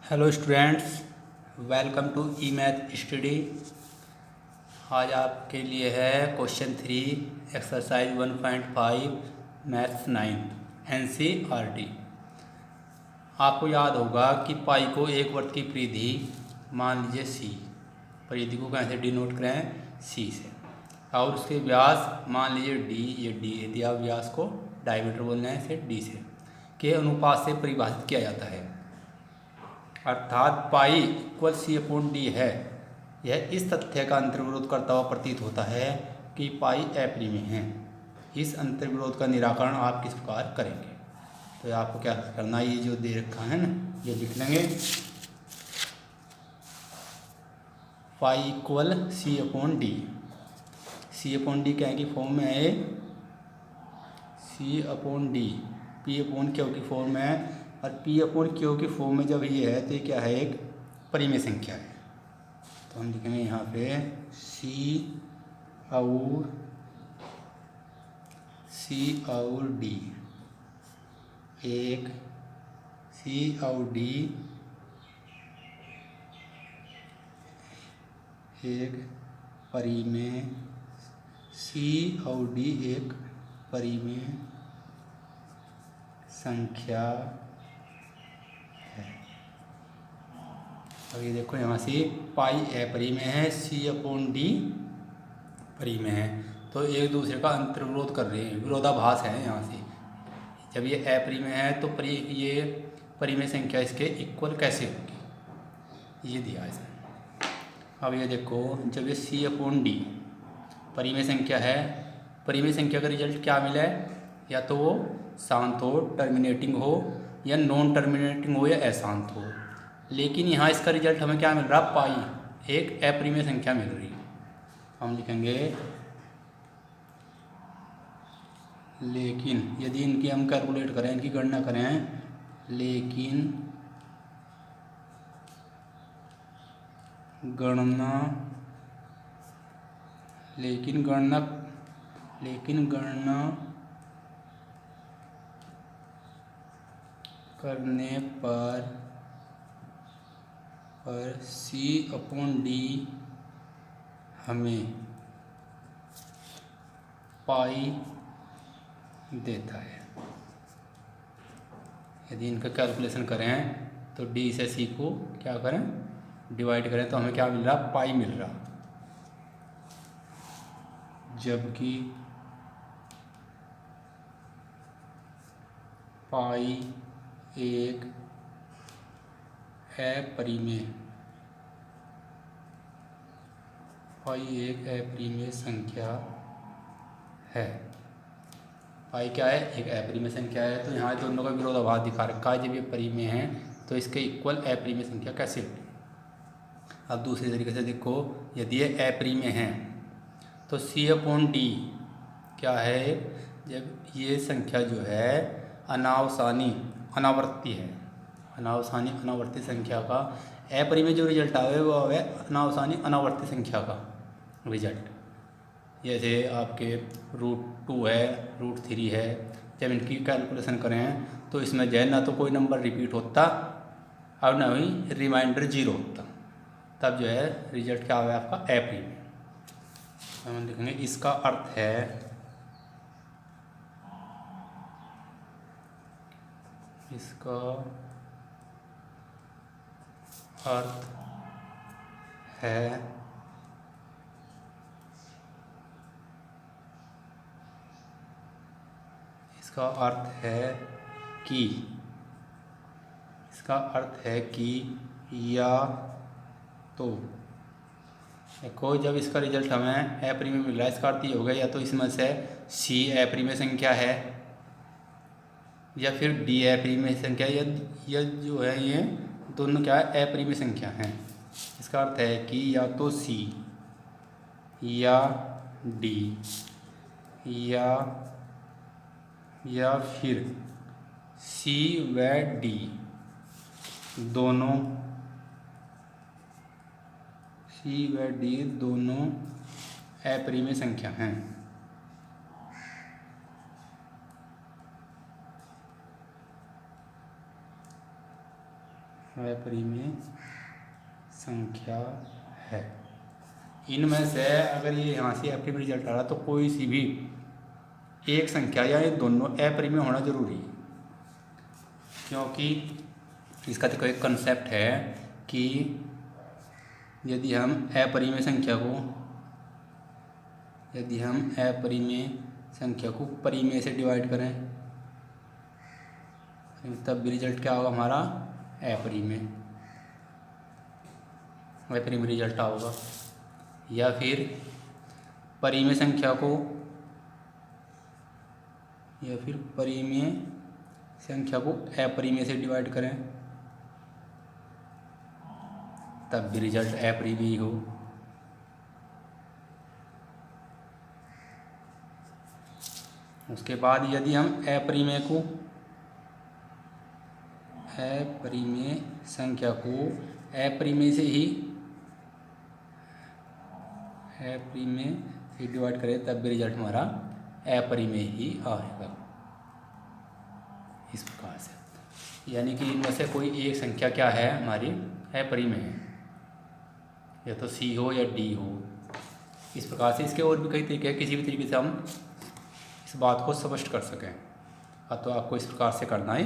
Hello students, welcome to E math study. आज आपके लिए है क्वेश्चन 3 एक्सरसाइज 1.5 मैथ्स 9 NCERT। आपको याद होगा कि पाई को एक वर्ग की परिधि मान लीजिए सी, परिधि को कैसे डिनोट करें सी से, और उसके व्यास मान लीजिए डी, ये डी दिया व्यास को डायमीटर बोलना है इसे डी से, के अनुपात से परिभाषित किया जाता है। अर्थात pi equal C upon D है। यह इस तथ्य का अंतर्विरोध करता हुआ प्रतीत होता है कि पाई अपरिमेय है। इस अंतर्विरोध का निराकरण आप किस प्रकार करेंगे? तो आपको क्या करना है, ये जो दे रखा है ना, ये लिख लेंगे। Pi equal C upon D. C upon D क्या है कि फॉर्म में है, C upon D P upon Q की फॉर्म में है, और पी अपॉन क्यू की फॉर्म में जब ये है तो ये क्या है, एक परिमेय संख्या है। तो हम लिखेंगे यहाँ पे सी और डी, एक सी और डी एक परिमेय, सी और डी एक परिमेय संख्या है। अब ये देखो यहाँ से पाई अपरिमेय है, सी अपॉन डी परिमेय है, तो एक दूसरे का अंतर्विरोध कर रहे हैं, विरोधाभास है। यहाँ से जब ये अपरिमेय है तो ये परिमेय संख्या इसके इक्वल कैसे होगी, ये दिया है। अब ये देखो, जब ये सी अपॉन डी परिमेय संख्या है, परिमेय संख्या का रिजल्ट क्या मिला है, या तो वो शांत हो, टर्मिनेटिंग हो, या नॉन टर्मिनेटिंग हो, या अशांत हो। लेकिन यहाँ इसका रिजल्ट हमें क्या मिल रहा, पाई, एक अपरिमेय संख्या मिल रही है। हम लिखेंगे लेकिन, यदि इनकी हम कैलकुलेट करें, इनकी गणना करें, लेकिन गणना करने पर सी अपॉन डी हमें पाई देता है। यदि इनका कैलकुलेशन करें तो डी से सी को क्या करें, डिवाइड करें, तो हमें क्या मिल रहा, पाई मिल रहा। जबकि पाई एक अपरिमेय संख्या है। पाई क्या है, एक अपरिमेय संख्या है। तो यहाँ दोनों का विरोधाभास दिखा रखा है। जब ये परिमेय है तो इसके इक्वल अपरिमेय संख्या कैसे होगी। अब दूसरे तरीके से देखो, यदि ये अपरिमेय है तो सी अपॉन डी क्या है, जब ये संख्या जो है अनावर्ती है, अनावर्ती संख्या का अपरिमेय जो रिजल्ट आवे वो है अनावर्ती संख्या का रिजल्ट। जैसे आपके √2 है, √3 है, जब इनकी कैलकुलेशन करें तो इसमें जो है ना तो कोई नंबर रिपीट होता और ना ही रिमाइंडर 0 होता, तब जो है रिजल्ट क्या हुआ आपका अपरिमेय। हम देखेंगे इसका अर्थ है, इसका अर्थ है या तो देखो, जब इसका रिजल्ट हमें अपरिमेय मिल रहा है, इसका अर्थ ये हो गया या तो इसमें से सी अपरिमेय संख्या है या फिर डी अपरिमेय संख्या, या जो है ये दोनों क्या है, अपरिमेय संख्या हैं। इसका अर्थ है कि या तो सी या डी या फिर सी व डी दोनों अपरिमेय संख्या हैं। अपरिमेय संख्या है। इनमें से अगर ये यहाँ से अपरिमेय रिजल्ट आ रहा तो कोई सी भी एक संख्या या ये दोनों अपरिमेय होना जरूरी है, क्योंकि इसका देखो एक कंसेप्ट है कि यदि हम अपरिमेय संख्या को परिमेय से डिवाइड करें तब भी रिजल्ट क्या होगा हमारा अपरिमेय रिजल्ट होगा। या फिर परिमेय संख्या को अपरिमेय से डिवाइड करें तब भी रिजल्ट अपरिमेय हो। उसके बाद यदि हम अपरिमेय संख्या को अपरिमेय से डिवाइड करें तब भी रिजल्ट हमारा अपरिमेय ही आएगा। इस प्रकार से यानी कि इनमें से कोई एक संख्या क्या है हमारी अपरिमेय है, या तो सी हो या डी हो। इस प्रकार से इसके और भी कई तरीके हैं, किसी भी तरीके से हम इस बात को स्पष्ट कर सकें। तो आपको इस प्रकार से करना है